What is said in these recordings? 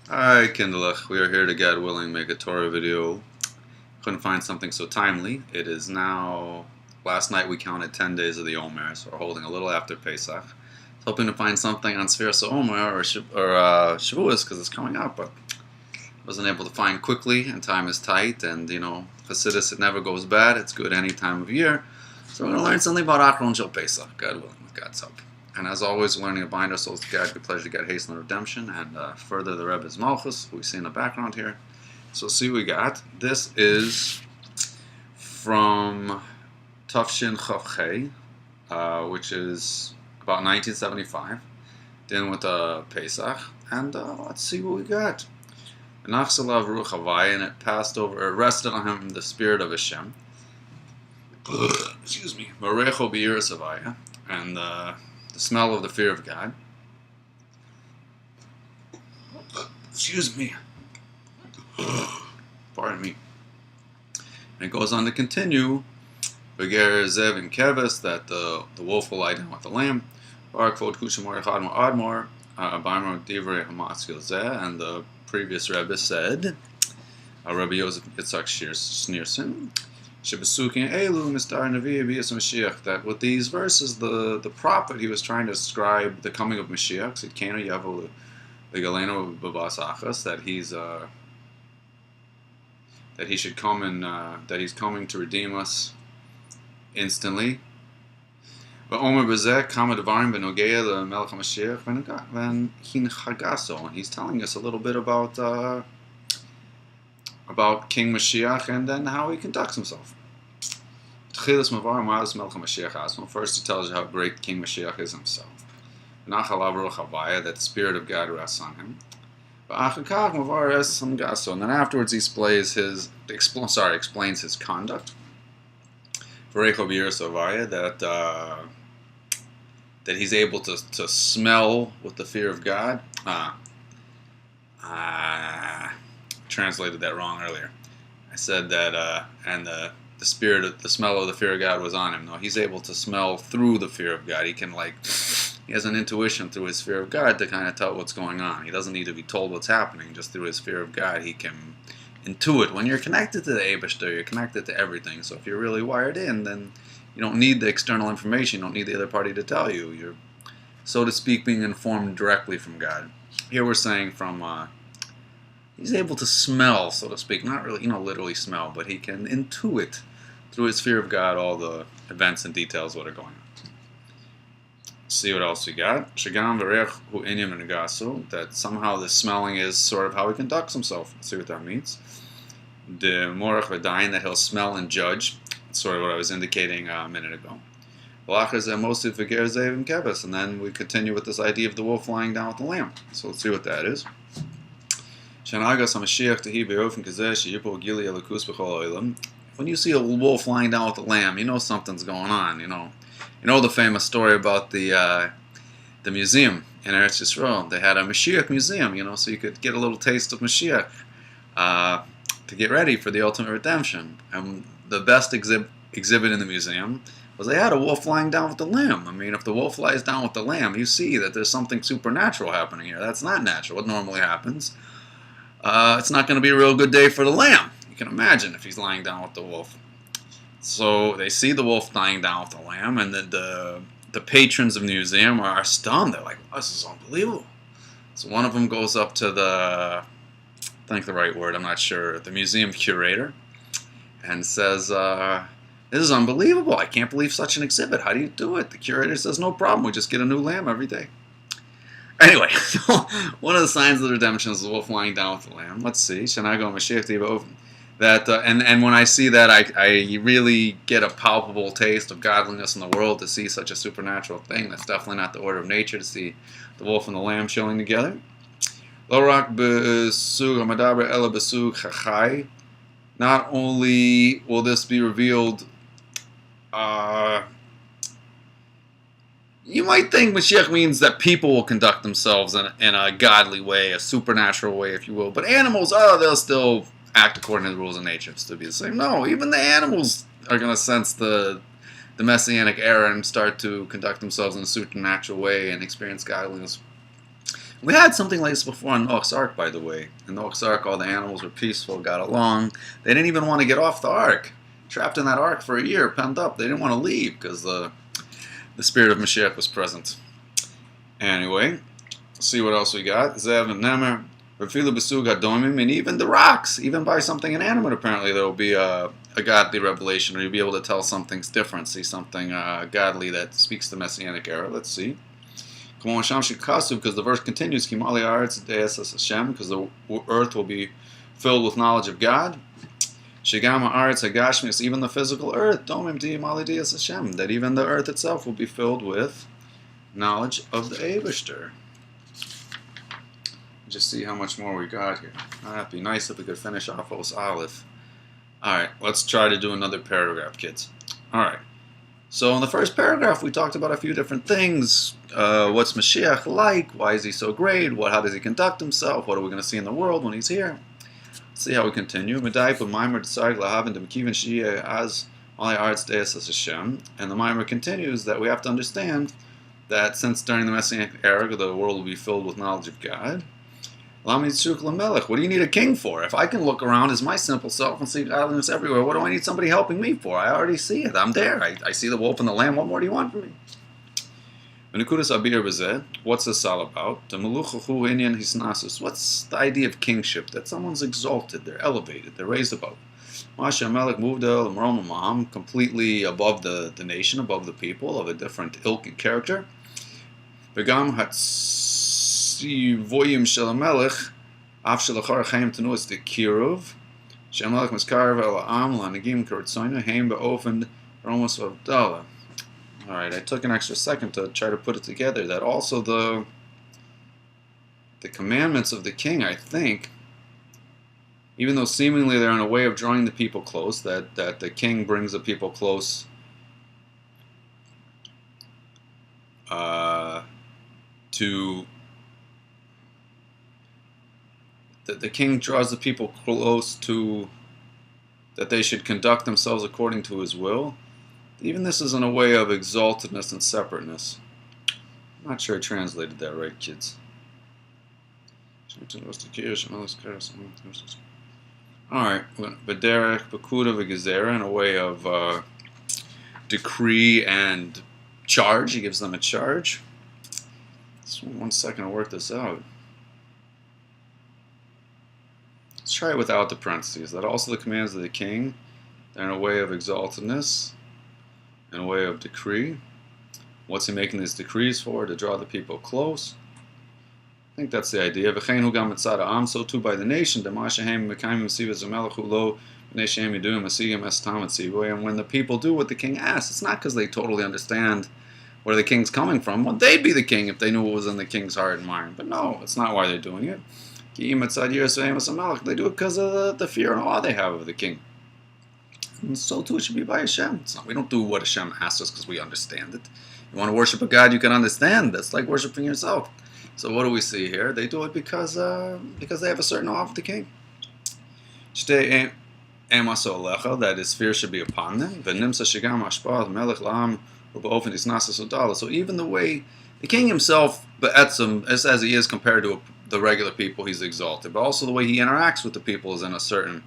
Hi, Kindlech. We are here to, God willing, make a Torah video. Couldn't find something so timely. It is now, last night we counted 10 days of the Omer, so we're holding a little after Pesach. Hoping to find something on Sfiras Omer or Shavuos, because it's coming up, but wasn't able to find quickly, and time is tight, and, Chassidus, it never goes bad. It's good any time of year. So we're going to learn something about Acahron Shel Pesach, God willing, with God's help. And as always, learning to bind our souls to God, good pleasure to get hasten and redemption, and further the Rebbe's Malchus, who we see in the background here. So see what we got. This is from Tufshin Chavchei, which is about 1975, dealing with Pesach, and let's see what we got. And it passed over, it rested on him the spirit of Hashem. Excuse me. Marecho B'yiras Havaya, and the smell of the fear of God. Excuse me. Pardon me. And it goes on to continue. Beger Zev and Kevis, that the wolf will lie down with the lamb. Barakvod Kushamor Echad Admor, Baimor Divrei Hamaskil Zeh, and the previous Rebbe said, Rabbi Yosef Yitzhak Schneerson, Shebesukin Elu Mistar Nevi Bias Mashiach, that with these verses, the prophet, he was trying to describe the coming of Mashiach, Sitkanu Yavu Legaleno Babas Achas, that he should come and that he's coming to redeem us instantly. But Omer Bezek Kama Devarim Benogea the Melech HaMashiach Ven Hin Chagaso, and he's telling us a little bit about King Mashiach and then how he conducts himself. First, he tells you how great King Mashiach is himself. That the Spirit of God rests on him. And then afterwards he explains his conduct. That he's able to smell with the fear of God. Translated that wrong earlier. I said that, and the smell of the fear of God was on him. No, he's able to smell through the fear of God. He has an intuition through his fear of God to kind of tell what's going on. He doesn't need to be told what's happening. Just through his fear of God, he can intuit. When you're connected to the Eibishter, you're connected to everything. So if you're really wired in, then you don't need the external information. You don't need the other party to tell you. You're, so to speak, being informed directly from God. Here we're saying from... he's able to smell, so to speak, not really, literally smell, but he can intuit through his fear of God all the events and details what are going on. See what else we got. Shagam v'reich hu inyam negasu, that somehow the smelling is sort of how he conducts himself. Let's see what that means. The morach v'dayin, that he'll smell and judge. That's sort of what I was indicating a minute ago. And then we continue with this idea of the wolf lying down with the lamb. So let's see what that is. When you see a wolf lying down with a lamb, you know something's going on. You know the famous story about the museum in Eretz Yisrael. They had a Mashiach museum, so you could get a little taste of Mashiach to get ready for the ultimate redemption. And the best exhibit in the museum was they had a wolf lying down with the lamb. I mean, if the wolf lies down with the lamb, you see that there's something supernatural happening here. That's not natural. What normally happens. It's not going to be a real good day for the lamb. You can imagine if he's lying down with the wolf. So they see the wolf lying down with the lamb, and the patrons of the museum are stunned. They're like, oh, this is unbelievable. So one of them goes up to I think the right word, I'm not sure, the museum curator, and says, this is unbelievable. I can't believe such an exhibit. How do you do it? The curator says, no problem. We just get a new lamb every day. Anyway, one of the signs of the redemption is the wolf lying down with the lamb. Let's see. That and when I see that, I really get a palpable taste of godliness in the world to see such a supernatural thing. That's definitely not the order of nature to see the wolf and the lamb chilling together. Not only will this be revealed, you might think Mashiach means that people will conduct themselves in a godly way, a supernatural way, if you will. But animals, they'll still act according to the rules of nature. It's to be the same. No, even the animals are going to sense the Messianic era and start to conduct themselves in a supernatural way and experience godliness. We had something like this before on Noah's Ark, by the way. In Noah's Ark, all the animals were peaceful, got along. They didn't even want to get off the Ark. Trapped in that Ark for a year, penned up. They didn't want to leave because the spirit of Mashiach was present. Anyway, see what else we got. Zev and Nemer, Rafilu Besug Hadomim, and even the rocks, even by something inanimate, apparently there will be a godly revelation, or you'll be able to tell something's different, see something godly that speaks the Messianic era. Let's see. Because the verse continues, because the earth will be filled with knowledge of God. Even the physical earth, that even the earth itself will be filled with knowledge of the Eibishter. Just see how much more we got here. That'd be nice if we could finish off Os Alef. Alright, let's try to do another paragraph, kids. Alright. So in the first paragraph, we talked about a few different things. What's Mashiach like? Why is he so great? How does he conduct himself? What are we going to see in the world when he's here? Let's see how we continue. And the Maimer continues that we have to understand that since during the Messianic era, the world will be filled with knowledge of God. What do you need a king for? If I can look around as my simple self and see godliness everywhere, what do I need somebody helping me for? I already see it. I'm there. I see the wolf and the lamb. What more do you want from me? What's this all about? What's the idea of kingship? That someone's exalted, they're elevated, they're raised above. Completely above the nation, above the people, of a different ilk and character. Voyim Shel Melech, Af Shelachar Chaim Tenuas de Kirov, Shel Melech Miskarv El Am Lanagim Kurtsoina Haim Beofen Romos Avdallah. All right, I took an extra second to try to put it together. That also the commandments of the king, I think, even though seemingly they're in a way of drawing the people close, that the king brings the people close to. The king draws the people close to that they should conduct themselves according to his will. Even this is in a way of exaltedness and separateness. I'm not sure I translated that right, kids. Alright, Bederech, Bakuda, V'Gezera, in a way of decree and charge. He gives them a charge. Just 1 second to work this out. Let's try it without the parentheses. That also the commands of the king, they're in a way of exaltedness, in a way of decree. What's he making these decrees for? To draw the people close. I think that's the idea. So too by the nation. And when the people do what the king asks, it's not because they totally understand where the king's coming from. Well, they'd be the king if they knew what was in the king's heart and mind. But no, it's not why they're doing it. They do it because of the fear and awe they have of the king. And so too it should be by Hashem. We don't do what Hashem asks us because we understand it. You want to worship a God you can understand. That's like worshiping yourself. So what do we see here? They do it because they have a certain awe of the king. That his fear should be upon them. So even the way the king himself, as he is compared to the regular people, he's exalted. But also the way he interacts with the people is in a certain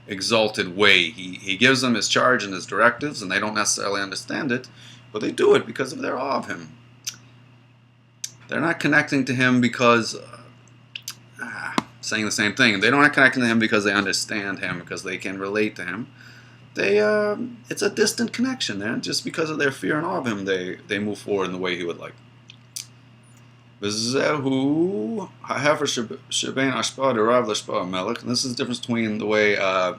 exalted way. He gives them his charge and his directives, and they don't necessarily understand it, but they do it because of their awe of him. They're not connecting to him because, saying the same thing, they're not connecting to him because they understand him, because they can relate to him. It's a distant connection there. Just because of their fear and awe of him, they move forward in the way he would like. And this is the difference between the way a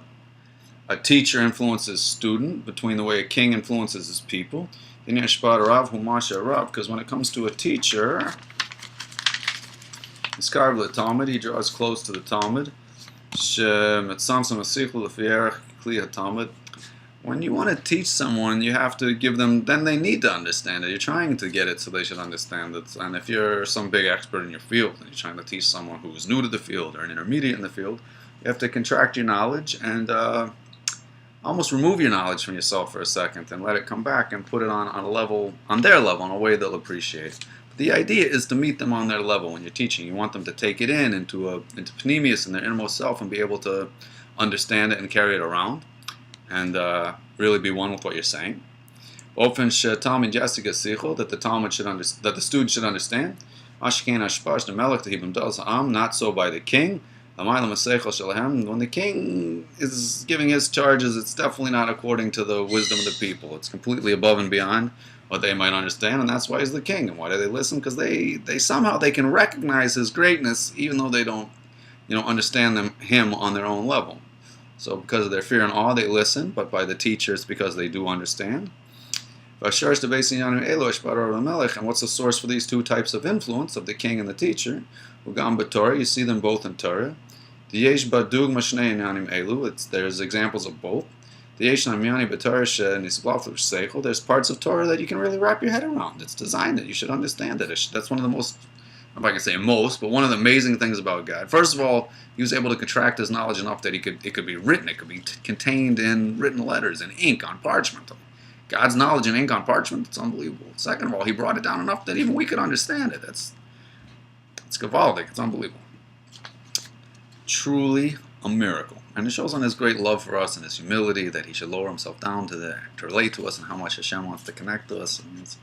teacher influences student, between the way a king influences his people. Because when it comes to a teacher, he draws close to the Talmud. When you want to teach someone, you have to give them, then they need to understand it. You're trying to get it so they should understand it. And if you're some big expert in your field and you're trying to teach someone who is new to the field or an intermediate in the field, you have to contract your knowledge and almost remove your knowledge from yourself for a second and let it come back and put it on a level, on their level, in a way they'll appreciate. The idea is to meet them on their level when you're teaching. You want them to take it into Pneumius in their innermost self and be able to understand it and carry it around and really be one with what you're saying. That the Talmud should that the student should understand. Not so by the king. When the king is giving his charges, it's definitely not according to the wisdom of the people. It's completely above and beyond what they might understand, and that's why he's the king. And why do they listen? Because they somehow they can recognize his greatness, even though they don't, understand him on their own level. So because of their fear and awe, they listen. But by the teachers, because they do understand. And what's the source for these two types of influence of the king and the teacher? You see them both in Torah. There's examples of both. There's parts of Torah that you can really wrap your head around. It's designed that you should understand it. That's one of the most, if I can say most, but one of the amazing things about God. First of all, he was able to contract his knowledge enough that it could be written. It could be contained in written letters, in ink, on parchment. God's knowledge in ink on parchment, it's unbelievable. Second of all, he brought it down enough that even we could understand it. It's gewaldic. It's unbelievable. Truly a miracle. And it shows on his great love for us and his humility that he should lower himself down to relate to us and how much Hashem wants to connect to us. And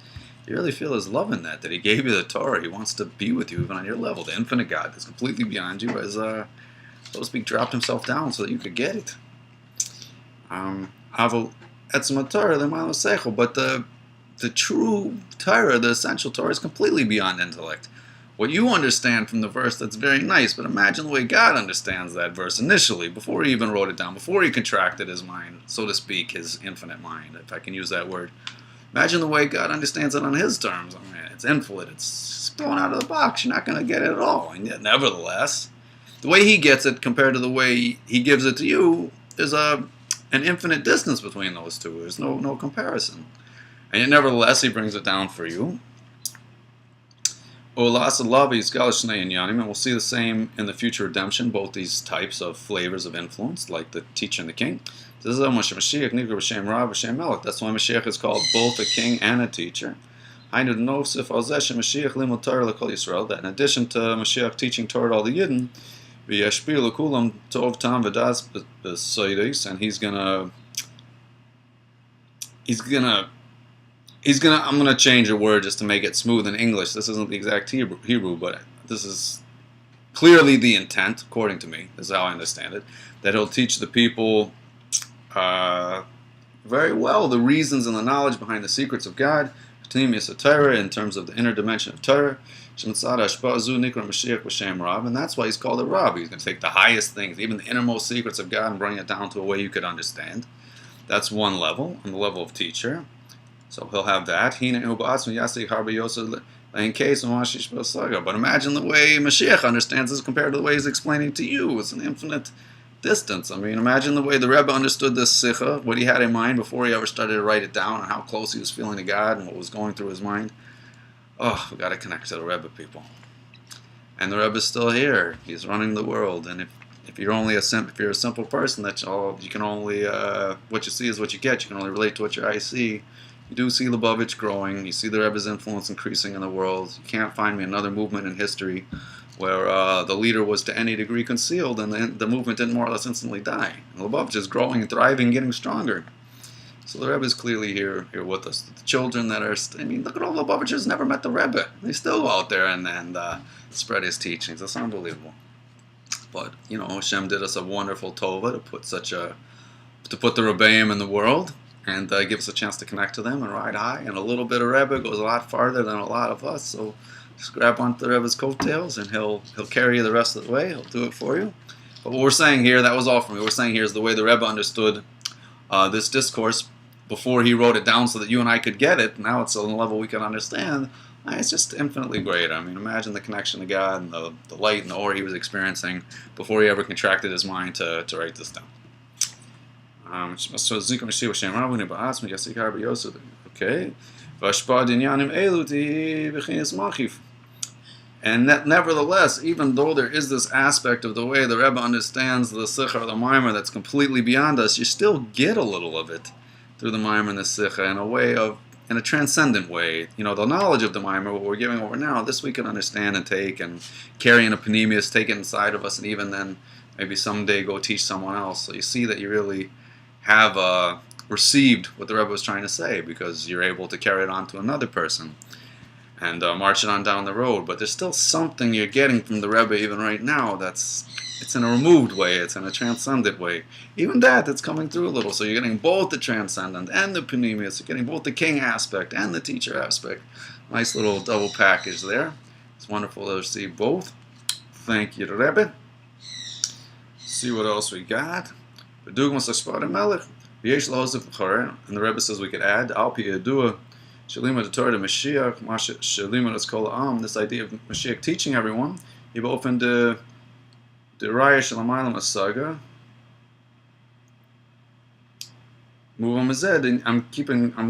you really feel his love in that he gave you the Torah. He wants to be with you even on your level. The infinite God that's completely beyond you has, so to speak, dropped himself down so that you could get it. But the true Torah, the essential Torah, is completely beyond intellect. What you understand from the verse, that's very nice, but imagine the way God understands that verse initially, before he even wrote it down, before he contracted his mind, so to speak, his infinite mind, if I can use that word. Imagine the way God understands it on his terms. I mean, it's infinite, it's blown out of the box, you're not going to get it at all. And yet, nevertheless, the way he gets it compared to the way he gives it to you is an infinite distance between those two. There's no comparison. And yet, nevertheless, he brings it down for you. And we'll see the same in the future redemption, both these types of flavors of influence, like the teacher and the king. That's why Mashiach is called both a king and a teacher. That in addition to Mashiach teaching Torah to all the Yidden, and I'm gonna change a word just to make it smooth in English. This isn't the exact Hebrew, but this is clearly the intent, according to me. This is how I understand it. That he'll teach the people very well the reasons and the knowledge behind the secrets of God, in terms of the inner dimension of Torah. And that's why he's called a Rab. He's going to take the highest things, even the innermost secrets of God, and bring it down to a way you could understand. That's one level, on the level of teacher. So he'll have that. But imagine the way Mashiach understands this compared to the way he's explaining to you. It's an infinite distance. I mean, imagine the way the Rebbe understood this Sikha, what he had in mind before he ever started to write it down, and how close he was feeling to God and what was going through his mind. Oh, we got to connect to the Rebbe, people. And the Rebbe's still here. He's running the world. And if you're a simple person, that's all you can only what you see is what you get. You can only relate to what your eyes see. You do see Lubavitch growing. You see the Rebbe's influence increasing in the world. You can't find me another movement in history where the leader was to any degree concealed and the movement didn't more or less instantly die. And Lubavitch is growing and thriving, getting stronger. So the Rebbe is clearly here with us. The children that are, look at all the Lubavitchers never met the Rebbe. They still go out there and spread his teachings. That's unbelievable. But, Hashem did us a wonderful tova to put the Rebbeim in the world and give us a chance to connect to them and ride high. And a little bit of Rebbe goes a lot farther than a lot of us. So just grab onto the Rebbe's coattails and he'll carry you the rest of the way. He'll do it for you. But what we're saying here, that was all for me. What we're saying here is the way the Rebbe understood this discourse before he wrote it down so that you and I could get it. Now it's on a level we can understand. It's just infinitely great. Imagine the connection to God and the light and the aura he was experiencing before he ever contracted his mind to write this down. Okay. And that, nevertheless, even though there is this aspect of the way the Rebbe understands the Sikha or the Maimer that's completely beyond us, you still get a little of it through the Maimer and the Sikha in a way of, in a transcendent way. You know, the knowledge of the Maimer, what we're giving over now, this we can understand and take and carry in a panemius, take it inside of us, and even then maybe someday go teach someone else. So you see that you really have received what the Rebbe was trying to say, because you're able to carry it on to another person and march it on down the road. But there's still something you're getting from the Rebbe even right now it's in a removed way, it's in a transcendent way. Even that's coming through a little. So you're getting both the transcendent and the panemius. You're getting both the king aspect and the teacher aspect. Nice little double package there. It's wonderful to receive both. Thank you, Rebbe. See what else we got. And the Rebbe says we could add Al Pi Yedua Shalima the Torah to Mashiach, Shalima is Kol Am, this idea of Mashiach teaching everyone. You've opened the Raya Shalamaylam Asaga. Move on Mazed, and I'm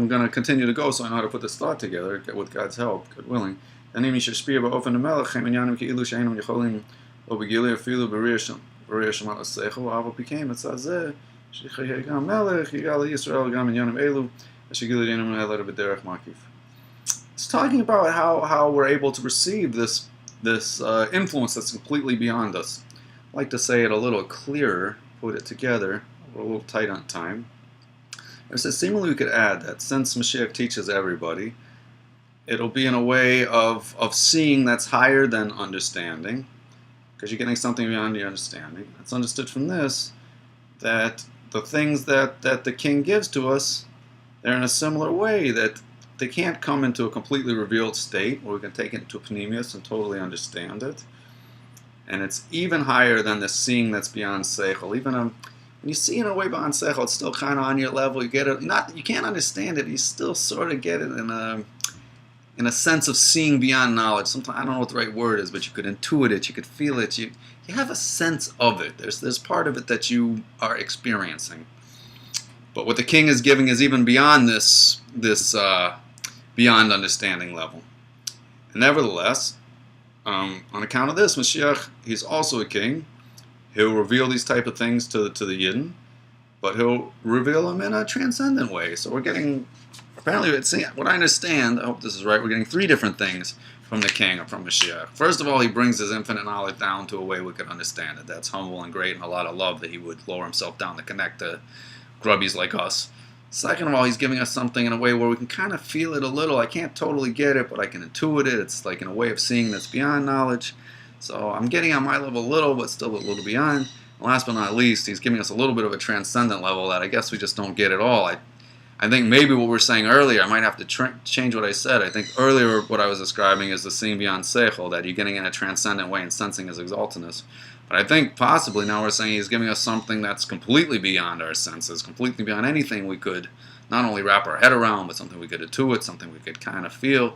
going to continue to go so I know how to put this thought together with God's help, God willing. And then you should speak about open the Melech, Cheminyanim Ki Ilu Sheinam Yecholim, Obigili Afilu Beriyah Shamat Aseichel, Avo became it says Shechei Gam Melech, Yigal Yisrael Gam Inyanim Elu. It's talking about how we're able to receive this influence that's completely beyond us. I'd like to say it a little clearer, put it together. We're a little tight on time. It says seemingly we could add that since Mashiach teaches everybody, it'll be in a way of seeing that's higher than understanding, because you're getting something beyond your understanding. It's understood from this that the things that the King gives to us, they're in a similar way, that they can't come into a completely revealed state where we can take it into panemius and totally understand it. And it's even higher than the seeing that's beyond seichel. Even when you see in a way beyond seichel, it's still kind of on your level. You get it. You can't understand it. You still sort of get it in a sense of seeing beyond knowledge. Sometimes I don't know what the right word is, but you could intuit it. You could feel it. You have a sense of it. There's part of it that you are experiencing. But what the King is giving is even beyond this beyond understanding level. And nevertheless, on account of this, Mashiach, he's also a king. He'll reveal these type of things to the Yidden, but he'll reveal them in a transcendent way. So we're getting, apparently, what I understand, I hope this is right, we're getting three different things from the King or from Mashiach. First of all, he brings his infinite knowledge down to a way we can understand it. That's humble and great, and a lot of love that he would lower himself down to connect to grubbies like us. Second of all, he's giving us something in a way where we can kind of feel it a little. I can't totally get it, but I can intuit it. It's like in a way of seeing that's beyond knowledge. So I'm getting on my level a little, but still a little beyond. And last but not least, he's giving us a little bit of a transcendent level that I guess we just don't get at all. I think maybe what we were saying earlier, I might have to change what I said. I think earlier what I was describing is the seeing beyond seichel, that you're getting in a transcendent way and sensing his exaltedness. But I think possibly now we're saying he's giving us something that's completely beyond our senses, completely beyond anything we could not only wrap our head around, but something we could intuit, something we could kind of feel.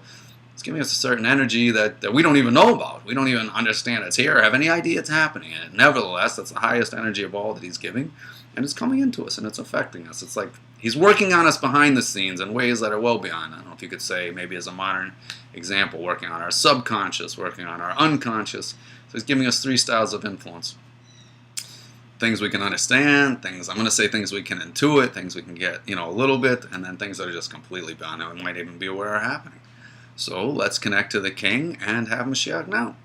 It's giving us a certain energy that we don't even know about. We don't even understand it's here or have any idea it's happening. And nevertheless, that's the highest energy of all that he's giving. And it's coming into us and it's affecting us. It's like he's working on us behind the scenes in ways that are well beyond. I don't know if you could say, maybe as a modern example, working on our subconscious, working on our unconscious. So he's giving us three styles of influence. Things we can understand, things, I'm going to say things we can intuit, things we can get, a little bit, and then things that are just completely beyond and we might even be aware are happening. So let's connect to the King and have Mashiach now.